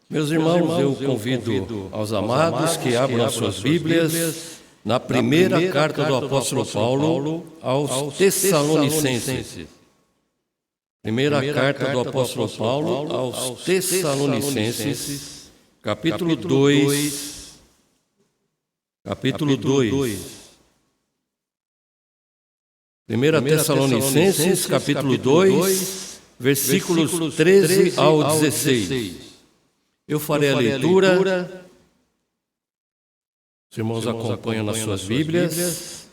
Meus irmãos, eu convido aos amados que abram as suas Bíblias na primeira carta do apóstolo Paulo aos Tessalonicenses. Primeira carta do apóstolo Paulo aos Tessalonicenses, capítulo 2. Capítulo 2. Primeira Tessalonicenses, capítulo 2, versículos 13 ao 16. Eu farei a leitura. Os irmãos acompanham nas suas Bíblias.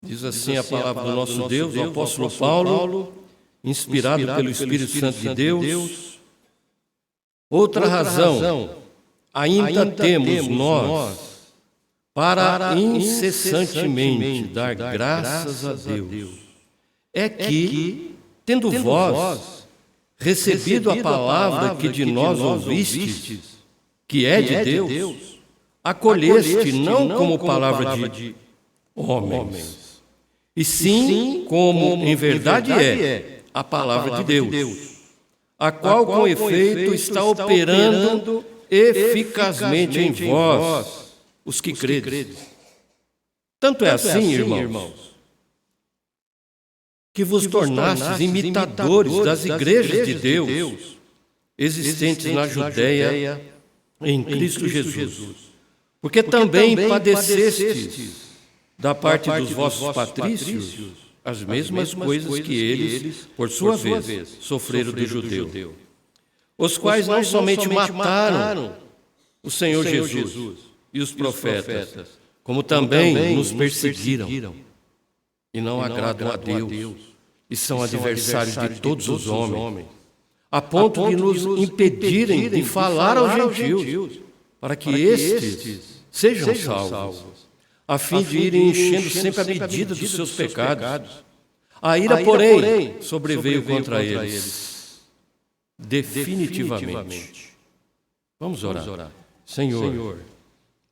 Diz assim a palavra do nosso Deus, o apóstolo Paulo, inspirado pelo Espírito Santo de Deus. Outra razão, ainda temos nós para incessantemente dar graças a Deus, é que, tendo vós recebido a palavra que de nós ouvistes, que é de Deus, acolheste não como palavra de homens, e sim como em verdade é a palavra de Deus, a qual com efeito está operando eficazmente em vós, os que credes. Tanto é assim, irmãos, que vos tornastes imitadores das igrejas de Deus existentes na Judéia em Cristo Jesus. Porque também padecestes da parte dos vossos patrícios as mesmas coisas que eles, por sua vez, sofreram do judeu, os quais não somente mataram o Senhor Jesus e os profetas, como também nos perseguiram e não agradam a Deus e são adversários de todos os homens, a ponto de nos impedirem de falar aos gentios, para que estes sejam salvos, a fim de irem enchendo sempre a medida dos seus pecados. A ira, porém, sobreveio contra eles definitivamente. Vamos orar. Senhor,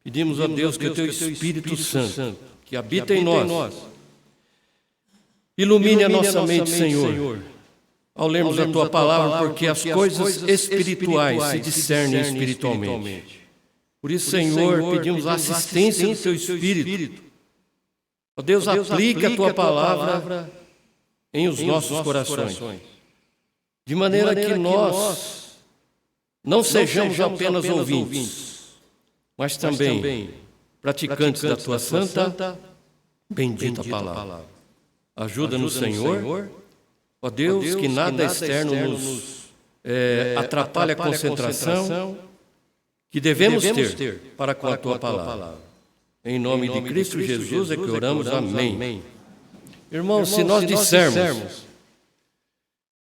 pedimos a Deus que o Teu Espírito Santo, que habita em nós, ilumine a nossa mente, Senhor, ao lermos a Tua palavra, porque as coisas espirituais se discernem espiritualmente. Por isso, Senhor, pedimos a assistência do Teu Espírito. Ó Deus, aplica a Tua palavra em os nossos corações, de maneira que nós não sejamos apenas ouvintes, mas também praticantes da Tua santa, bendita palavra. Ajuda-nos, Senhor, ó Deus, que nada externo nos atrapalhe a concentração que devemos ter para com a Tua palavra. Em nome de Cristo Jesus é que oramos. Amém. Irmãos, se nós dissermos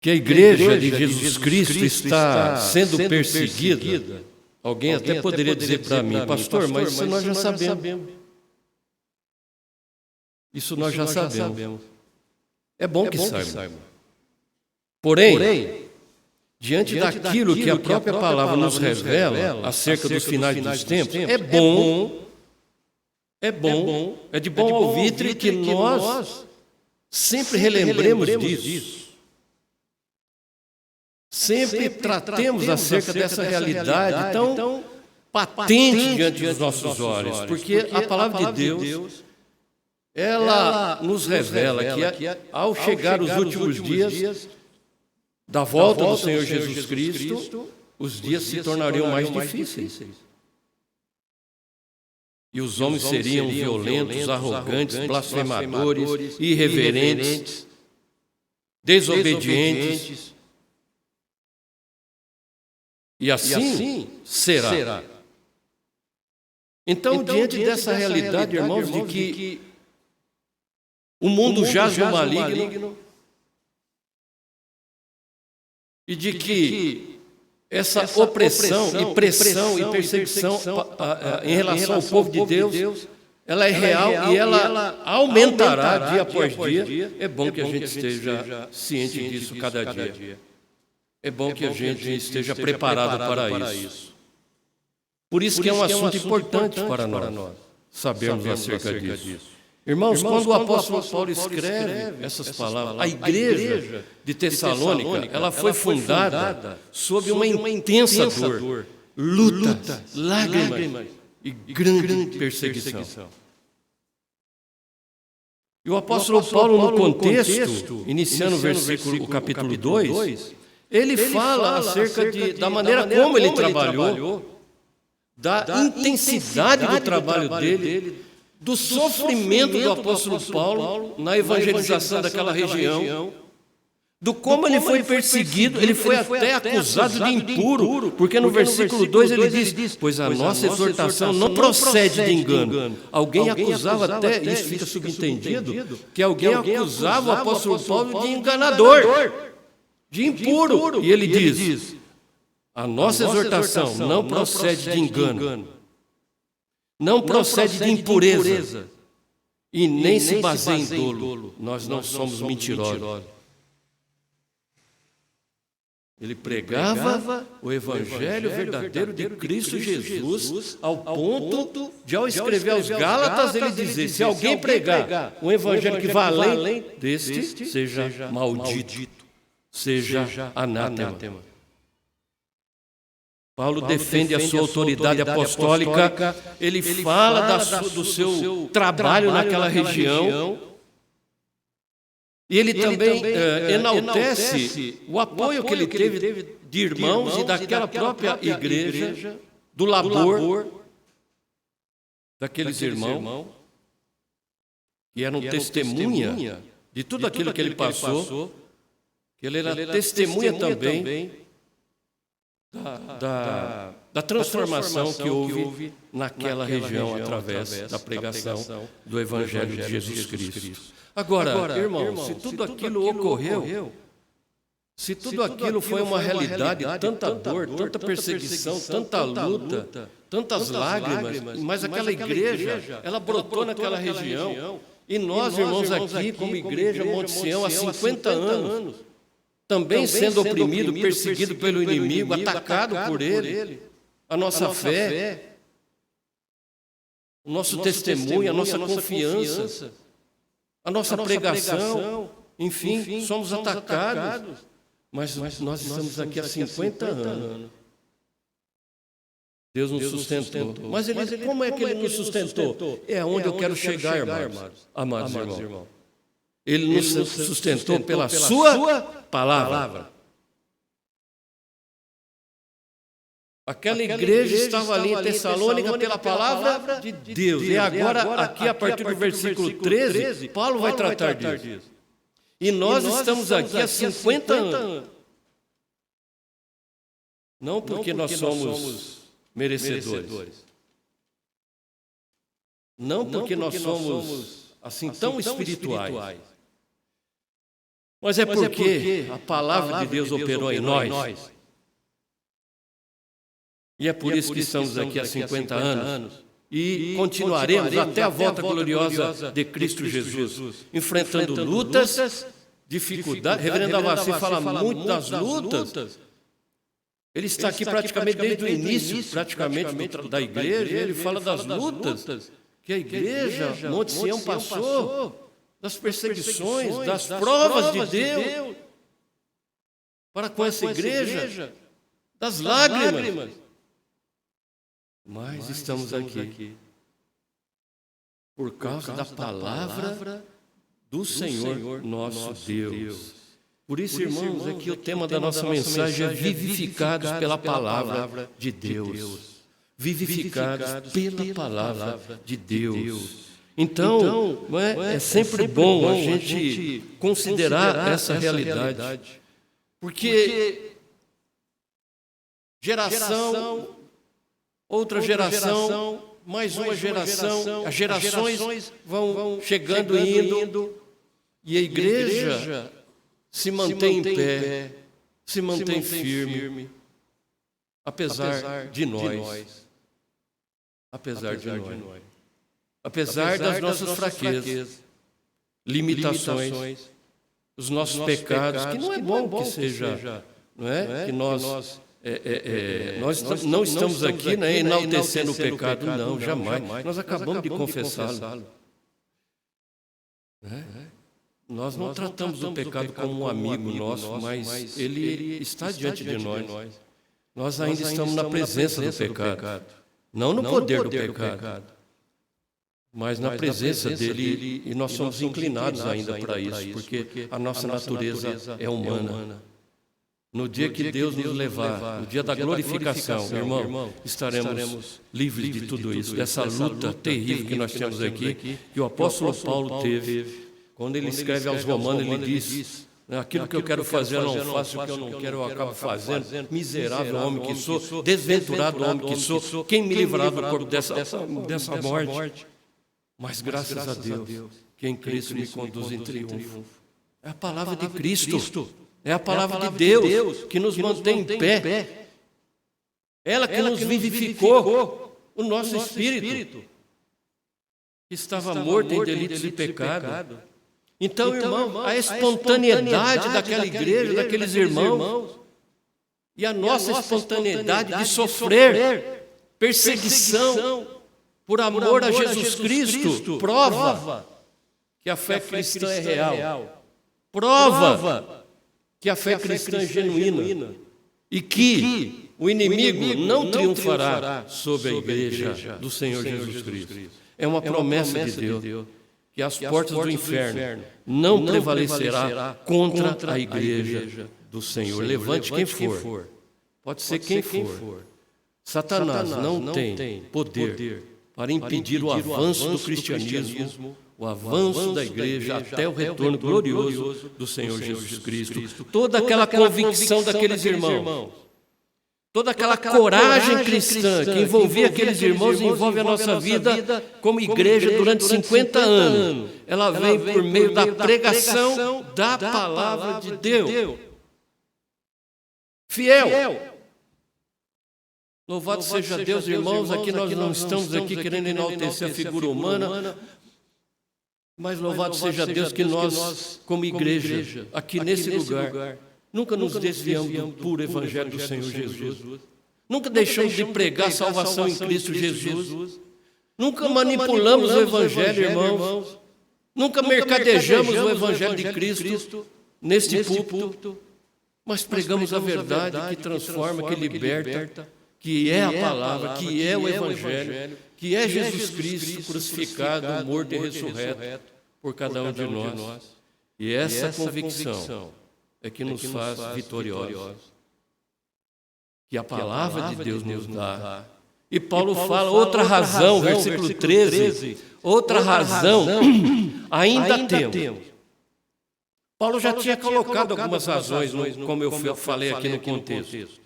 que a igreja de Jesus Cristo está sendo perseguida, alguém até poderia dizer para mim, pastor, mas isso nós já sabemos. Isso nós já sabemos. É bom que saibam. Porém, diante daquilo que a própria palavra nos revela acerca dos finais dos tempos, é de bom alvitre que nós sempre relembremos disso. Sempre tratemos acerca dessa realidade tão patente diante dos nossos olhos, porque a palavra de Deus, ela nos revela que ao chegar os últimos dias da volta do Senhor Jesus Cristo, os dias se tornariam mais difíceis. E os homens seriam violentos, arrogantes, blasfemadores, irreverentes, desobedientes. E assim será. Então, diante dessa realidade, irmãos, de que o mundo jaz no maligno e de que essa opressão e pressão e perseguição em relação ao povo de Deus, ela é real e ela aumentará dia após dia. É bom que a gente esteja ciente disso cada dia. É bom que a gente esteja preparado para isso. Por isso que é um assunto importante para nós sabermos acerca disso. Irmãos, quando o apóstolo Paulo escreve essas palavras, a igreja de Tessalônica, ela foi fundada sob uma intensa dor, luta, lágrimas e grande perseguição. E o apóstolo Paulo, no contexto, iniciando o capítulo 2, ele fala acerca da maneira como ele trabalhou, da intensidade do trabalho dele, do sofrimento do apóstolo Paulo na evangelização daquela região, do como ele foi perseguido, ele foi até acusado de impuro, porque no versículo 2 ele diz: pois a nossa exortação não procede de engano. Alguém acusava até, isso fica subentendido, que alguém acusava o apóstolo Paulo de enganador, de impuro. E ele diz: a nossa exortação não procede de engano, não procede de impureza, e nem se baseia em dolo. Nós não somos mentirosos. Ele pregava o evangelho verdadeiro de Cristo Jesus, ao ponto de, ao escrever aos Gálatas, ele dizer: se alguém pregar um evangelho que vá além deste, seja maldito, seja anátema. Paulo defende a sua autoridade apostólica, ele fala do seu trabalho naquela região, e ele também enaltece o apoio que ele teve de irmãos e daquela própria igreja, do labor daqueles irmãos, que eram testemunha de tudo aquilo que ele passou, que ele era testemunha também da transformação que houve naquela região através da pregação do Evangelho de Jesus Cristo. Agora, irmãos, se tudo aquilo ocorreu, se tudo aquilo foi uma realidade, tanta dor, tanta perseguição, tanta luta, tantas lágrimas, mas aquela igreja, ela brotou naquela região, e nós, irmãos, aqui, como igreja Monte Sião, há 50 anos, também sendo oprimido, perseguido pelo inimigo, atacado por ele, a nossa fé, o nosso testemunho, a nossa confiança, a nossa pregação, enfim, somos atacados, mas nós estamos aqui há 50 anos. Deus nos sustentou. Mas como é que Ele nos sustentou? É onde eu quero chegar, amados irmãos. Ele nos sustentou pela sua palavra. Aquela igreja estava ali em Tessalônica pela palavra de Deus. E agora, aqui a partir do versículo 13, Paulo vai tratar disso. E nós estamos aqui há 50 anos. Não porque nós somos merecedores. Não porque nós somos assim tão espirituais. Mas é porque a palavra de Deus operou em nós. E é por isso que estamos aqui há 50 anos. E continuaremos até a volta gloriosa de Cristo Jesus, enfrentando lutas, dificuldades. Reverendo Avassi fala muito das lutas. Ele está aqui praticamente desde o início, da igreja, ele fala das lutas que a igreja Monte Sião passou, das perseguições, das provas de Deus para com essa igreja, das lágrimas. Mas estamos aqui por causa da palavra do Senhor nosso Deus. Por isso, irmãos, aqui o tema da nossa mensagem é vivificados pela palavra de Deus. Vivificados pela palavra de Deus. Então, é sempre bom a gente considerar essa realidade. Porque geração, outra geração, mais uma geração, as gerações vão chegando e indo, e a igreja se mantém em pé, se mantém firme, apesar de nós. Apesar das nossas fraquezas, limitações, os nossos pecados, que não é bom que seja, não é? Que nós não estamos aqui enaltecendo o pecado, não, jamais. Nós acabamos de confessá-lo. Nós não tratamos o pecado como um amigo nosso, mas ele está diante de nós. Nós ainda estamos na presença do pecado, não no poder do pecado, mas na presença dele, e nós somos inclinados ainda para isso, porque a nossa natureza é humana. No dia que Deus nos levar, no dia da glorificação, irmão, estaremos livres de tudo isso, dessa luta terrível que nós temos aqui, que o apóstolo Paulo teve. Quando ele escreve aos Romanos, ele diz: aquilo que eu quero fazer eu não faço, o que eu não quero eu acabo fazendo. Miserável homem que sou, desventurado homem que sou, quem me livrará do corpo dessa morte? Mas graças a Deus, que em Cristo me conduz em triunfo. É a palavra de Cristo, é a palavra de Deus que nos mantém em pé. Ela que nos vivificou o nosso espírito, que estava morto em delitos e pecado. Então, irmão, a espontaneidade daquela igreja, daqueles irmãos, e a nossa espontaneidade de sofrer perseguição por amor a Jesus Cristo, prova que a fé cristã é real, prova que a fé cristã é genuína e que o inimigo não triunfará sobre a igreja do Senhor Jesus Cristo. É uma promessa de Deus, que as portas do inferno não prevalecerá contra a igreja do Senhor. Levante quem for, pode ser quem for. Satanás não tem poder para impedir o avanço do cristianismo, o avanço da igreja até o retorno glorioso do Senhor Jesus Cristo. Toda aquela convicção daqueles irmãos, toda aquela coragem cristã que envolvia aqueles irmãos envolve a nossa vida como igreja durante 50 anos. Ela vem por meio da pregação da palavra de Deus. Fiel. Louvado seja Deus, irmãos. Aqui nós não estamos aqui querendo enaltecer a figura humana, mas louvado seja Deus que nós, como igreja, aqui nesse lugar, nunca nos desviamos do puro evangelho do Senhor Jesus. Nunca deixamos de pregar a salvação em Cristo Jesus. Nunca manipulamos o evangelho, irmãos. Nunca mercadejamos o evangelho de Cristo neste púlpito. Mas pregamos a verdade que transforma, que liberta, que é a palavra, que é o evangelho, que é Jesus Cristo crucificado, morto e ressurreto por cada um de nós. E essa convicção é que nos faz vitoriosos, que a palavra de Deus nos dá. E Paulo fala outra razão, versículo 13, outra razão ainda temos. Paulo já tinha colocado algumas razões, como eu falei aqui no contexto.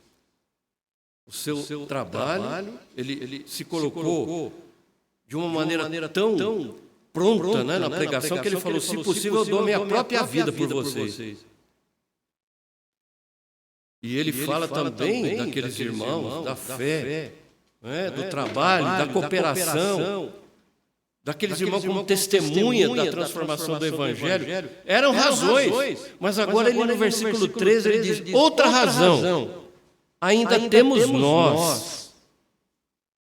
O seu trabalho, ele se colocou de uma maneira tão pronta, na pregação, que ele falou: se possível, eu dou minha própria vida por vocês. E ele fala também daqueles irmãos, da fé, do trabalho, da cooperação, daqueles irmãos como testemunha da transformação do Evangelho. Eram razões, mas agora ele no versículo 13 ele diz: outra razão ainda temos nós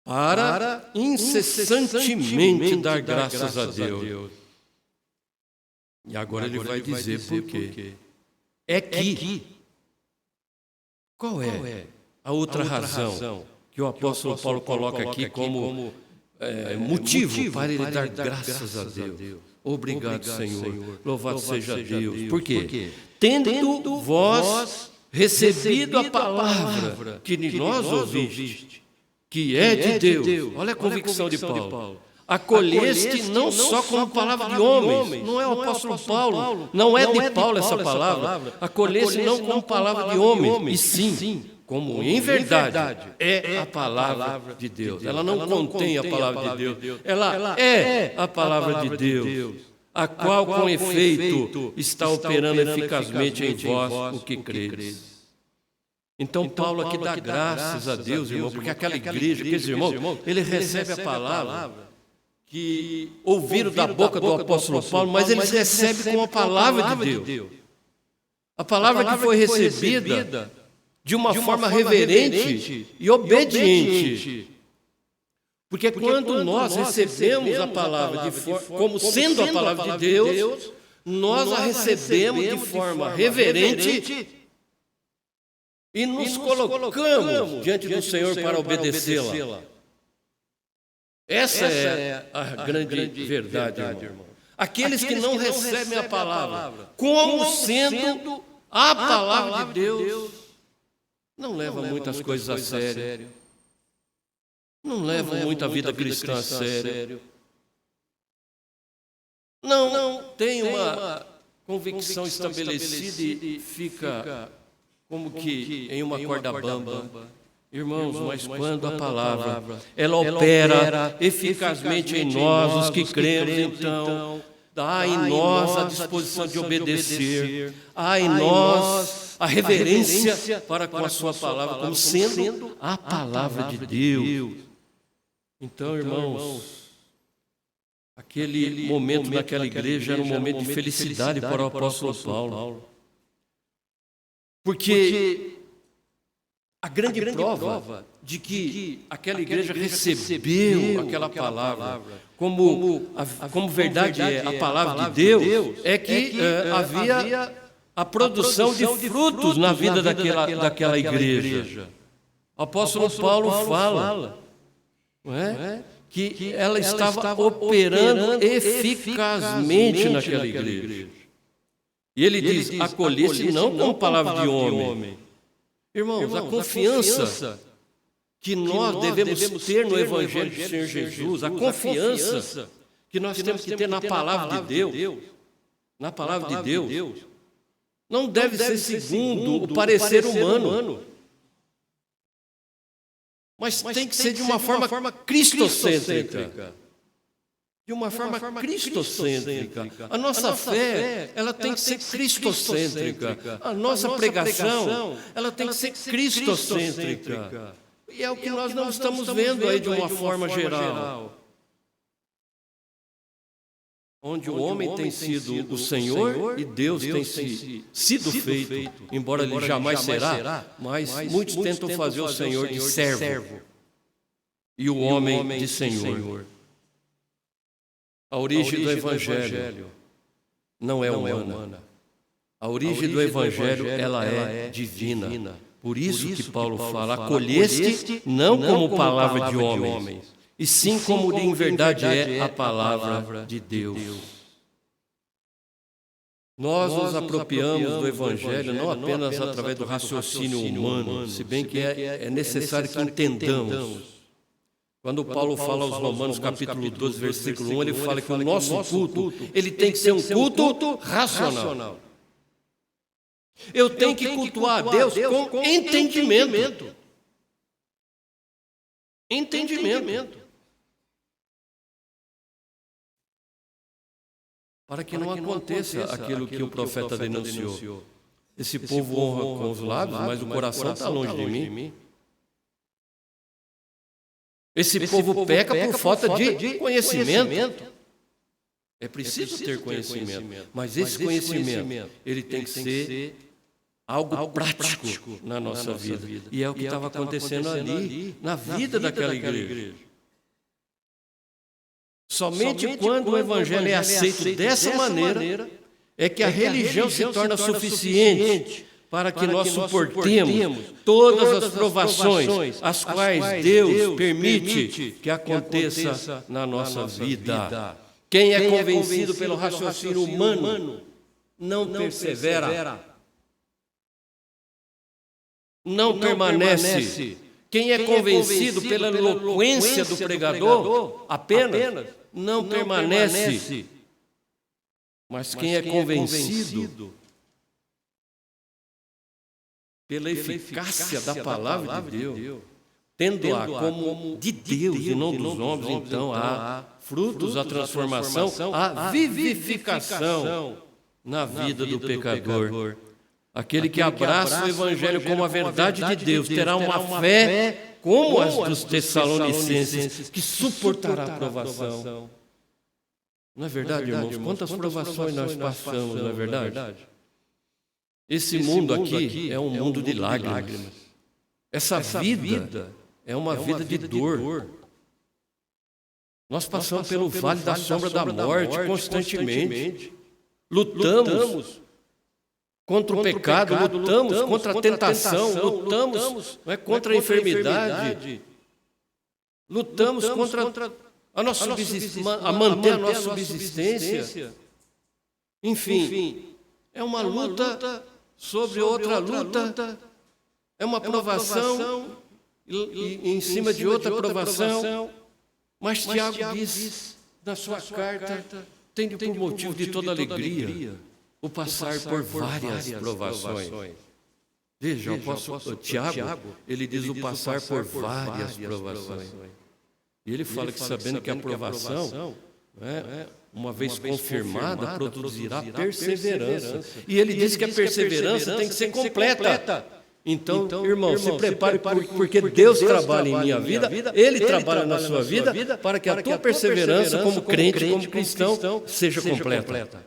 para incessantemente dar graças a Deus. E agora ele vai dizer por quê. É que... Qual é a outra razão que o apóstolo Paulo coloca aqui como motivo para ele dar graças a Deus? Obrigado, Senhor. Louvado seja Deus. Por quê? Tendo vós recebido a palavra que de nós ouviste, que é de Deus. Olha a convicção de Paulo. Acolheste não só como palavra de homens, não é o apóstolo Paulo, não é de Paulo essa palavra. Acolheste não como palavra de homens, e sim, como em verdade é a palavra de Deus. Ela não contém a palavra de Deus, ela é a palavra de Deus, a qual com efeito está operando eficazmente em vós o que credes. Então Paulo aqui dá graças a Deus, irmão, porque aquela igreja, aqueles irmãos, ele recebe a palavra que ouviram da boca do apóstolo Paulo, mas eles recebem como a palavra de Deus. A palavra que foi recebida de uma forma reverente e obediente. Porque quando nós recebemos a palavra como sendo a palavra de Deus, nós a recebemos de forma reverente e nos colocamos diante do Senhor para obedecê-la. Essa é a grande verdade, irmão. Aqueles que não recebem a palavra como sendo a palavra de Deus, não levam muitas coisas a sério, não levam muito a vida cristã a sério, não tem uma convicção estabelecida e fica como que em uma corda bamba. Irmãos, mas quando a palavra ela opera eficazmente em nós, os que cremos, então há em nós a disposição de obedecer, há em nós a reverência para com a sua palavra, como sendo a palavra de Deus. Então, irmãos, aquele momento naquela igreja era um momento de felicidade para o apóstolo Paulo. Porque a grande prova de que aquela igreja recebeu aquela palavra como verdade é a palavra de Deus, é que havia a produção de frutos na vida daquela igreja. O apóstolo Paulo fala, não é? Que ela estava operando eficazmente naquela igreja. E ele diz, acolhesse não como palavra de homem. Irmãos, a confiança que nós devemos ter no Evangelho do Senhor Jesus, a confiança que nós temos que ter na palavra de Deus, não deve ser segundo o parecer humano, mas tem que ser de uma forma cristocêntrica. De uma forma cristocêntrica. A nossa fé, ela tem que ser cristocêntrica. A nossa pregação, ela tem que ser cristocêntrica. E é o que nós não estamos vendo aí de uma forma geral. Onde o homem tem sido o Senhor e Deus tem sido feito, embora ele jamais será, mas muitos tentam fazer o Senhor de servo e o homem de Senhor. A origem do Evangelho não é humana. A origem do Evangelho, ela é divina. Por isso que Paulo fala, acolheste não como palavra de homens, e sim como em verdade é a palavra de Deus. Nós nos apropriamos do Evangelho não apenas através do raciocínio humano, se bem que é necessário que entendamos. Quando Paulo fala aos Romanos, capítulo 12, versículo 1, ele fala que o nosso culto, ele tem que ser um culto racional. Eu tenho que cultuar a Deus com entendimento. Entendimento. Para que não aconteça aquilo que o profeta denunciou. Esse povo honra com os lábios, mas o coração está longe de mim. Esse povo peca por falta de conhecimento. É preciso ter conhecimento, mas esse conhecimento, ele tem que ser algo prático na nossa vida. E é o que estava acontecendo ali, na vida daquela igreja. Somente quando o Evangelho é aceito dessa maneira, é que a religião se torna suficiente para que nós suportemos todas as provações as quais Deus permite que aconteça na nossa vida. Quem é convencido pelo raciocínio humano não persevera, não permanece. Quem é convencido pela eloquência do pregador apenas não permanece. Mas quem é convencido pela eficácia da palavra de Deus, tendo-a como de Deus e não dos homens, então há frutos, a transformação, a vivificação na vida do pecador. Aquele que abraça o Evangelho como a verdade de Deus terá uma fé como as dos Tessalonicenses, que suportará a provação. Não é verdade, irmãos? Quantas provações nós passamos, não é verdade? Esse mundo aqui é um mundo de lágrimas. Essa vida é uma vida de dor. Nós passamos pelo vale da sombra da morte constantemente. Lutamos contra o pecado, lutamos contra a tentação, lutamos contra a enfermidade, lutamos contra a manter a nossa subsistência. Enfim, é uma luta sobre outra luta, é uma provação e em cima de outra provação. Mas Tiago diz na sua carta, tende por motivo de toda alegria o passar por várias provações. Veja, o apóstolo Tiago, ele diz o passar por várias provações. E ele fala que sabendo que a provação, uma vez confirmada, produzirá perseverança. E ele diz que a perseverança tem que ser completa. Então, irmão, se prepare, porque Deus trabalha em minha vida, Ele trabalha na sua vida, para que a tua perseverança como crente, como cristão, seja completa.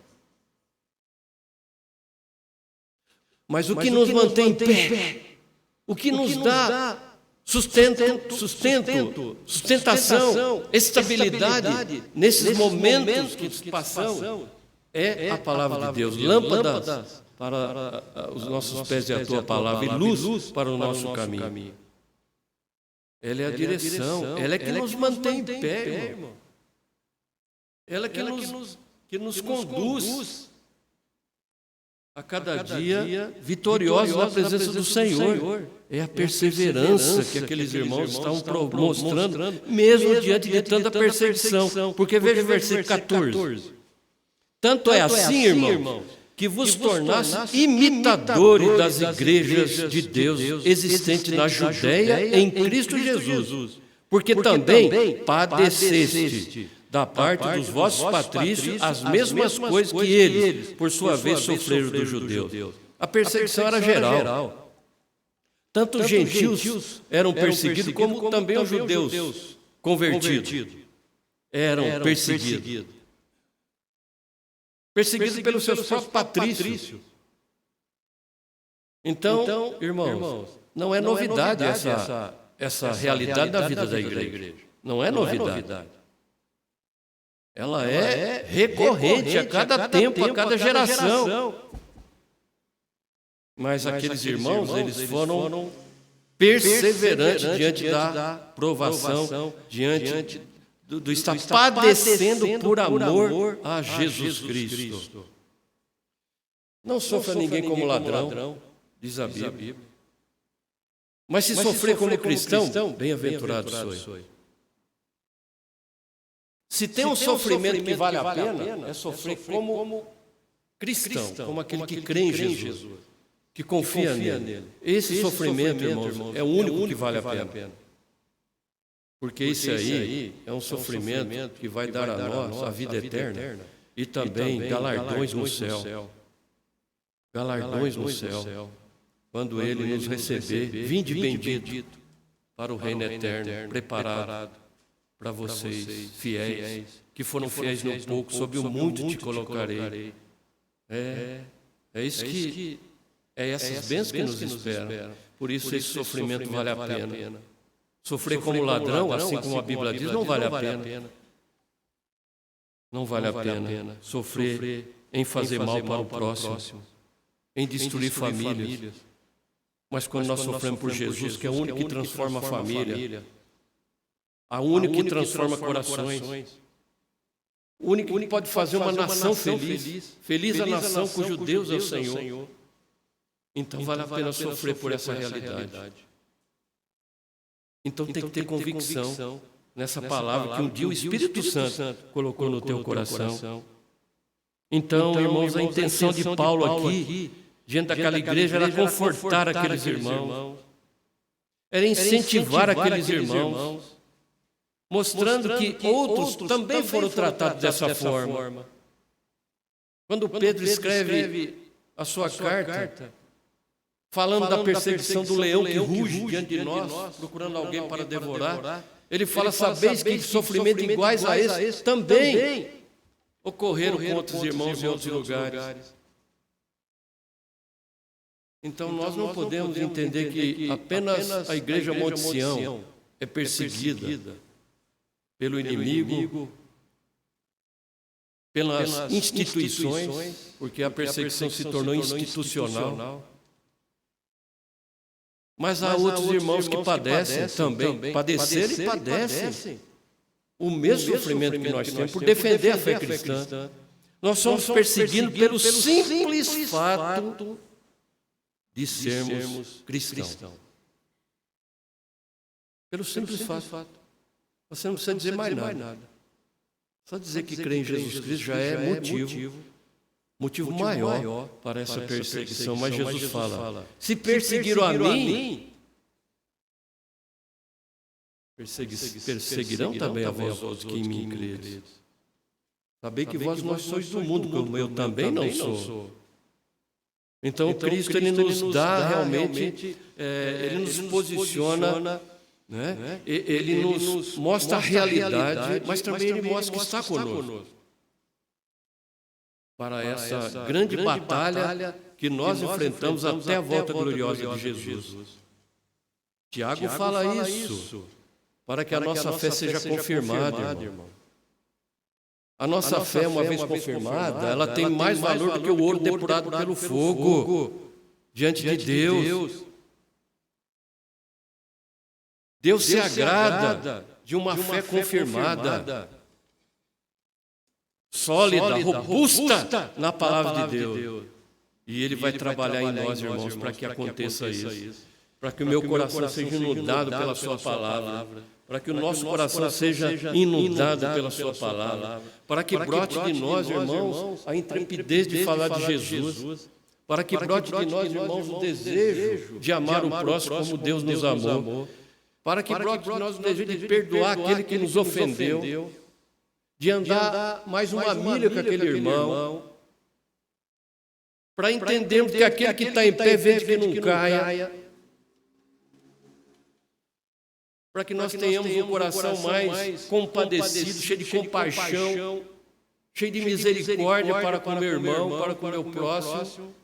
Mas o que nos mantém em pé, o que nos dá sustentação, estabilidade nesses momentos que passamos, é a palavra de Deus, lâmpada para os nossos pés é a tua palavra e luz para o nosso caminho. Ela é a direção, ela é que nos mantém em pé, irmão. Ela é que nos conduz a cada dia vitoriosos na presença do Senhor. É a perseverança que aqueles irmãos estavam mostrando, mesmo diante de tanta perseguição. Porque veja o versículo 14. Tanto é assim, irmãos, que vos tornasse imitadores das igrejas de Deus existentes na Judéia em Cristo Jesus. Porque também padeceste da parte dos vossos patrícios as mesmas coisas que eles, por sua vez, sofreram dos judeus. A perseguição era geral. Tanto os gentios eram perseguidos, como também os judeus convertidos eram perseguidos. Perseguidos pelos seus próprios patrícios. Então, irmãos, não é novidade essa realidade da vida da igreja. Não é novidade. Ela é recorrente a cada tempo, a cada geração. Mas aqueles irmãos, eles foram perseverantes diante da provação, diante do estar padecendo por amor a Jesus Cristo. Não sofra ninguém como ladrão, diz a Bíblia. Mas se sofrer como cristão, bem-aventurado sois. Se tem um sofrimento que vale a pena, é sofrer como cristão, como aquele que crê em Jesus, que confia nele. Esse sofrimento, irmãos, é o único que vale a pena. Porque isso aí é um sofrimento que vai dar a nós a vida eterna e também galardões no céu. Galardões no céu. Quando Ele nos receber, vinde bendito para o reino eterno, preparado para vocês, fiéis, que foram fiéis no pouco, sobre o muito te colocarei. É essas bênçãos que nos esperam. Por isso esse sofrimento vale a pena. Sofrer como ladrão, assim como a Bíblia diz, não vale a pena. Não vale a pena. Sofrer em fazer mal para o próximo, em destruir famílias. Mas quando nós sofremos por Jesus, que é o único que transforma a família, a única que transforma corações, o único que pode fazer uma nação feliz. Feliz a nação cujo Deus é o Senhor. Então vale a pena sofrer por essa realidade. Então tem que ter convicção nessa palavra que um dia o Espírito Santo colocou no teu coração. Então, irmãos, a intenção de Paulo aqui, diante daquela igreja, era confortar aqueles irmãos, era incentivar aqueles irmãos, mostrando que outros também foram tratados dessa forma. Quando Pedro escreve a sua carta, falando da perseguição do leão que ruge diante de nós, procurando alguém para devorar, ele fala, sabeis que sofrimentos iguais a esse também ocorreram com outros irmãos em outros lugares. Então nós não podemos entender que apenas a igreja Monte Sião é perseguida pelo inimigo, pelas instituições, porque a perseguição se tornou institucional. Mas há outros irmãos que padecem também, padeceram e padecem o mesmo sofrimento que nós temos por defender a fé cristã. Nós somos perseguidos pelo simples fato de sermos cristãos. Pelo simples fato. Você não precisa dizer mais nada. Só dizer que crê em Jesus Cristo já é motivo maior para essa perseguição. Mas Jesus fala, se perseguiram a mim, perseguirão também a vós outros que em mim credes. Sabei que vós não sois do mundo, como eu também não sou. Então Cristo ele nos dá realmente, ele nos posiciona, né? Ele nos mostra a realidade, mas também ele mostra que está conosco. Para essa grande batalha que nós enfrentamos até a volta gloriosa de Jesus. Tiago fala isso, para que a nossa fé seja confirmada, irmão. A nossa fé, uma vez confirmada, ela tem mais valor do que o ouro depurado pelo fogo diante de Deus. Deus se agrada de uma fé confirmada, sólida, robusta na palavra de Deus. E Ele vai trabalhar em nós, irmãos, para que aconteça isso. Para que o meu coração seja inundado pela Sua palavra. Para que o nosso coração seja inundado pela Sua palavra. Para que brote de nós, irmãos, a intrepidez de falar de Jesus. Para que brote de nós, irmãos, o desejo de amar o próximo como Deus nos amou. Para que brote de nós o desejo de perdoar aquele que nos ofendeu. De andar mais uma milha com aquele irmão. Para entendermos que aquele que está em pé vede que não caia. Para que nós tenhamos um coração mais compadecido, cheio de compaixão, cheio de misericórdia para com o meu irmão, para com o meu próximo,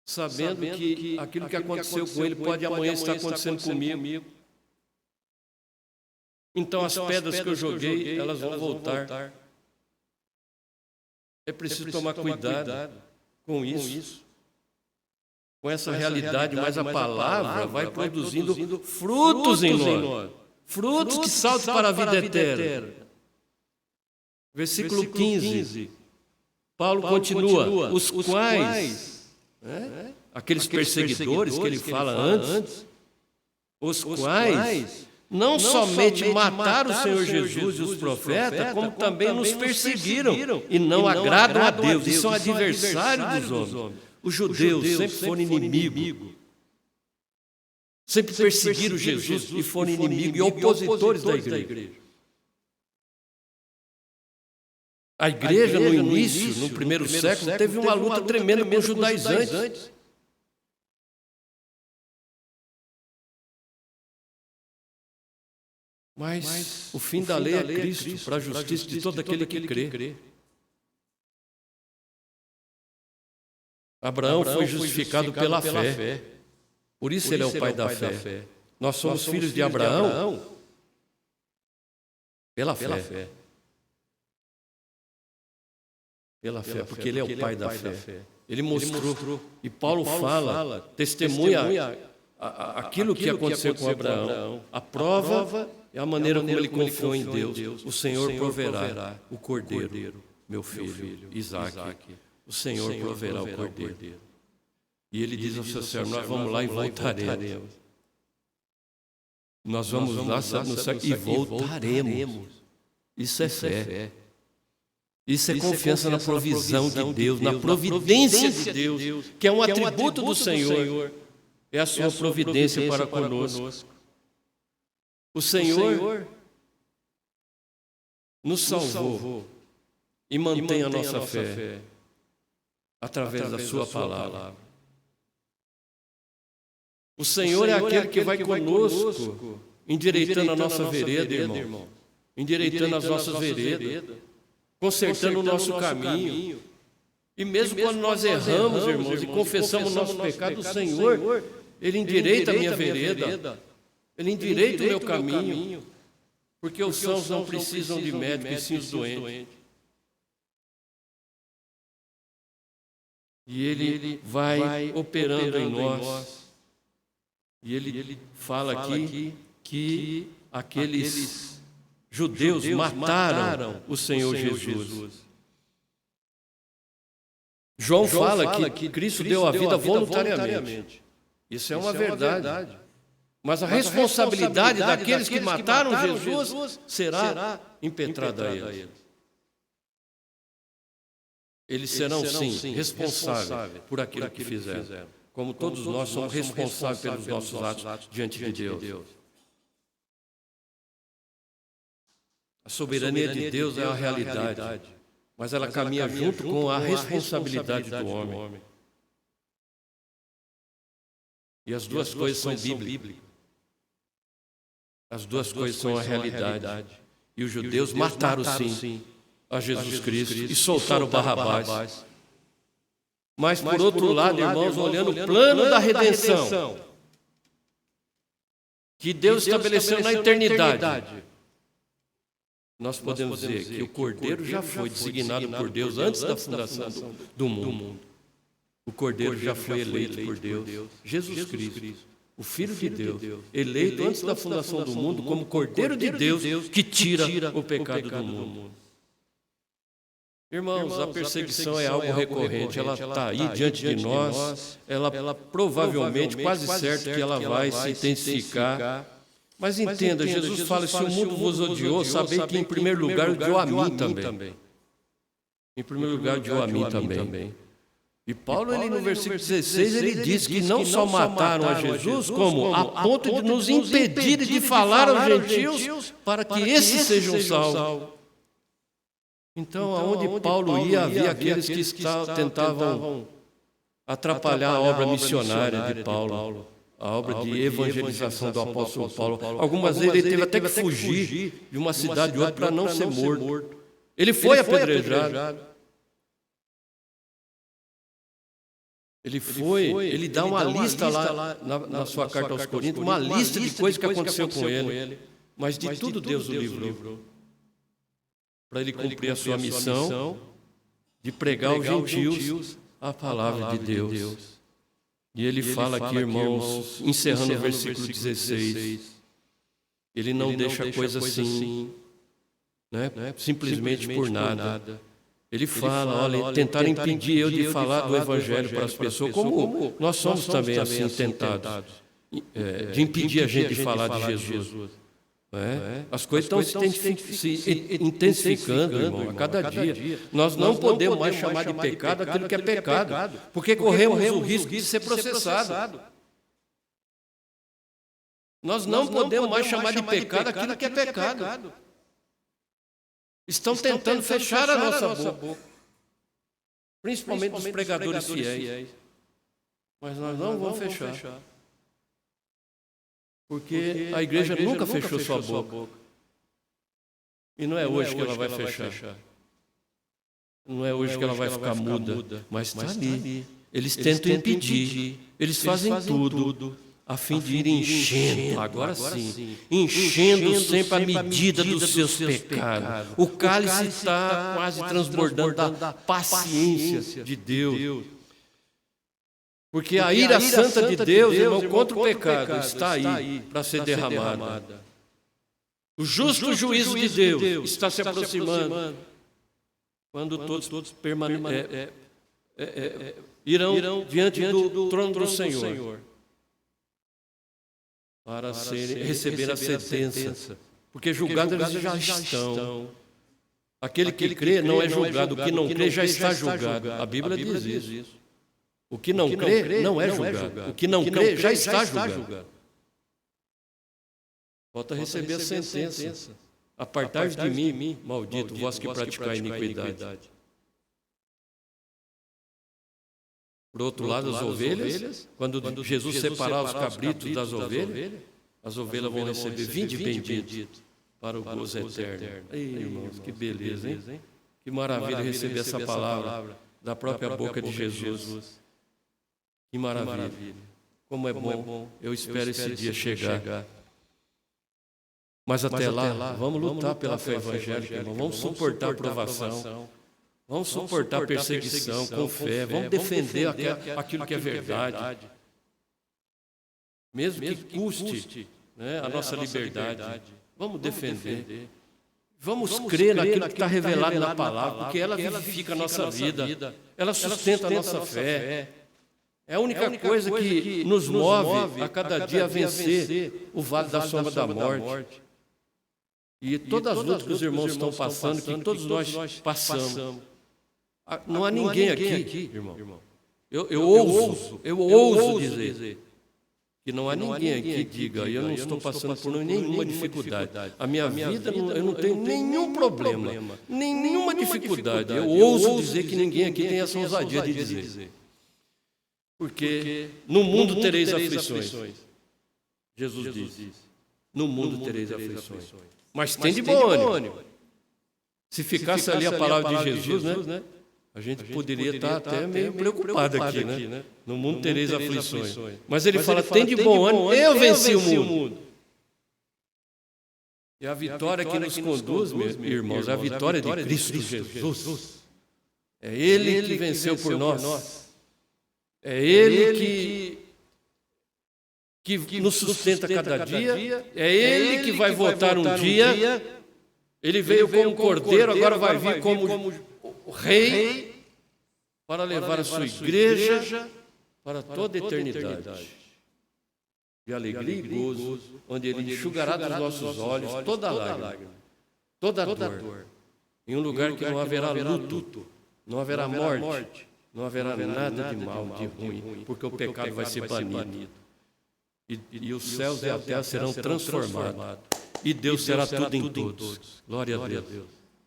sabendo que aquilo que aconteceu com ele pode amanhã estar acontecendo comigo. Então as pedras que eu joguei, elas vão voltar. É preciso tomar cuidado com isso. Com essa realidade, mas a palavra vai produzindo frutos em nós. Frutos que saltam para a vida eterna. Versículo 15. Paulo continua. Os quais, aqueles perseguidores que ele fala antes, os quais não somente mataram o Senhor Jesus e os profetas, como também nos perseguiram e não agradam a Deus. E são adversários dos homens. Os judeus sempre foram inimigos, sempre perseguiram Jesus e foram inimigos e opositores da igreja. A igreja, no início, no primeiro século, teve uma luta tremenda com os judaizantes. Mas o fim da lei é Cristo, para a justiça de todo aquele que crê. Abraão foi justificado pela fé. Por isso ele é o pai da fé. Nós somos filhos de Abraão pela fé. Pela fé, porque ele é o pai da fé. Ele mostrou. E Paulo fala, testemunha aquilo que aconteceu com Abraão. A prova é a maneira como ele confiou em Deus. O Senhor proverá o cordeiro, meu filho, Isaque. O Senhor proverá o cordeiro. E ele diz ao seu servo, nós vamos lá e voltaremos. Nós vamos lá no céu e voltaremos. Isso é fé. Isso é confiança na provisão de Deus, na providência de Deus, que é um atributo do Senhor. É a sua providência para conosco. O Senhor nos salvou e mantém a nossa fé através da sua palavra. O Senhor é aquele que vai conosco, endireitando a nossa vereda, irmão. Endireitando as nossas veredas, consertando o nosso caminho. E mesmo quando nós erramos, irmãos, e confessamos o nosso pecado, o Senhor, Ele endireita a minha vereda. Ele endireita o meu caminho. Porque os sãos não precisam de médico, e sim os doentes. E Ele vai operando em nós. E Ele fala aqui que aqueles judeus mataram o Senhor Jesus. João fala que Cristo deu a vida voluntariamente. Isso é uma verdade. Mas a responsabilidade daqueles que mataram Jesus será impetrada a eles. Eles serão, sim, responsáveis por aquilo que fizeram. Como todos nós somos responsáveis pelos nossos atos diante de Deus. A soberania de Deus é a realidade, mas ela caminha junto com a responsabilidade do homem. E as duas coisas são bíblicas. As duas coisas são a realidade. E os judeus mataram, sim, a Jesus Cristo e soltaram Barrabás. Mas, por outro lado, irmãos, olhando o plano da redenção que Deus estabeleceu na eternidade, nós podemos dizer que o Cordeiro já foi designado por Deus antes da fundação do mundo. O Cordeiro já foi eleito por Deus, Jesus Cristo, o Filho de Deus, eleito antes da fundação do mundo como Cordeiro de Deus que tira o pecado do mundo. Irmãos, a perseguição é algo recorrente, ela está aí diante de nós, ela provavelmente, quase certo que ela vai se intensificar. Mas entenda, Jesus fala, se o mundo vos odiou, sabei que em primeiro lugar odiou a mim também. Em primeiro lugar odiou a mim também. E Paulo, ele, no versículo 16, ele diz que não só mataram a Jesus, como a ponto de nos impedirem de falar aos gentios para que esses sejam salvos. Então, aonde Paulo ia, havia aqueles que tentavam atrapalhar a obra missionária de Paulo, a obra de evangelização do apóstolo Paulo. Algumas vezes ele teve até que fugir de uma cidade ou outra para não ser morto. Ele foi apedrejado. Ele dá uma lista lá na sua carta aos Coríntios, uma lista de coisas que aconteceu com ele. Mas de tudo Deus o livrou. Para ele cumprir a sua missão de pregar aos gentios a palavra de Deus. E ele fala aqui, irmãos, encerrando o versículo 16, ele não deixa a coisa assim, né, simplesmente por nada. Ele fala, olha, tentaram impedir eu de falar do Evangelho para as pessoas, como nós somos também assim tentados, de impedir a gente de falar de Jesus. As coisas estão se intensificando, irmão, a cada dia. Nós não podemos mais chamar de pecado aquilo que é pecado, porque corremos o risco de ser processado. Nós não podemos mais chamar de pecado aquilo que é pecado. Estão tentando fechar a nossa boca, principalmente os pregadores fiéis. Mas nós não vamos fechar. Porque a igreja nunca fechou sua boca. E não é hoje que ela vai fechar. Não é hoje que ela vai ficar muda. Mas está ali. Eles tentam impedir. Eles fazem tudo a fim de ir enchendo, agora sim, enchendo sempre a medida dos seus pecados. O cálice está quase transbordando da paciência de Deus. Porque a ira santa de Deus, irmão, contra o pecado, está aí para ser derramada. O justo juízo de Deus está se aproximando. Quando todos irão diante do trono do Senhor para receber a sentença. Porque julgados eles já estão. Aquele que crê não é julgado, o que não crê já está julgado. A Bíblia diz isso. O que não crê não é julgado. O que não crê já está julgado. Falta receber a sentença. Apartai-vos de mim, maldito, vós que praticais iniquidade. Por outro lado, as ovelhas, quando Jesus separar os cabritos das ovelhas, as ovelhas vão receber 20 benditos para o gozo eterno. Ei, irmãos, que beleza, hein? Que maravilha receber essa palavra da própria boca de Jesus. Que maravilha. Como é bom. Eu espero esse dia chegar. Mas até lá, vamos lutar pela fé evangélica, irmão. Vamos suportar a provação. Vamos suportar a perseguição com fé. Vamos defender aquilo que é verdade. Mesmo que custe, né, a nossa liberdade. Vamos defender. Vamos crer naquilo que está revelado na palavra, porque ela vivifica a nossa vida. Ela sustenta a nossa fé. É a única coisa que nos move a cada dia a vencer o vale da sombra da morte. E todas as lutas que os irmãos estão passando, que todos nós passamos. Não há ninguém aqui, irmão. Eu ouso dizer que não há ninguém aqui que diga, eu não estou passando por nenhuma dificuldade. A minha vida, eu não tenho nenhum problema, nenhuma dificuldade. Eu ouso dizer que ninguém aqui tem essa ousadia de dizer. Porque no mundo tereis aflições. Jesus disse, no mundo tereis aflições. Mas tem de bom ânimo. Se ficasse ali a palavra de Jesus, né? A gente poderia estar até meio preocupado aqui, né? No mundo tereis aflições. Mas ele fala, tem de bom ânimo, eu venci o mundo. E a vitória que nos conduz, meus irmãos, é a vitória de Cristo Jesus. É Ele que venceu por nós. É Ele que nos sustenta cada dia. É Ele que vai voltar um dia. Ele veio como cordeiro, agora vai vir como o rei para levar a sua igreja para toda a eternidade. De alegria e gozo, onde Ele enxugará dos nossos olhos toda lágrima, toda dor. Em um lugar que não haverá luto, não haverá morte, não haverá nada de mal, de ruim, porque o pecado vai ser banido. E os céus e a terra serão transformados. E Deus será tudo em todos. Glória a Deus.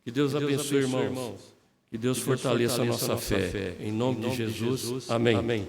Que Deus abençoe, irmãos. Que Deus fortaleça a nossa fé. Em nome de Jesus. Amém.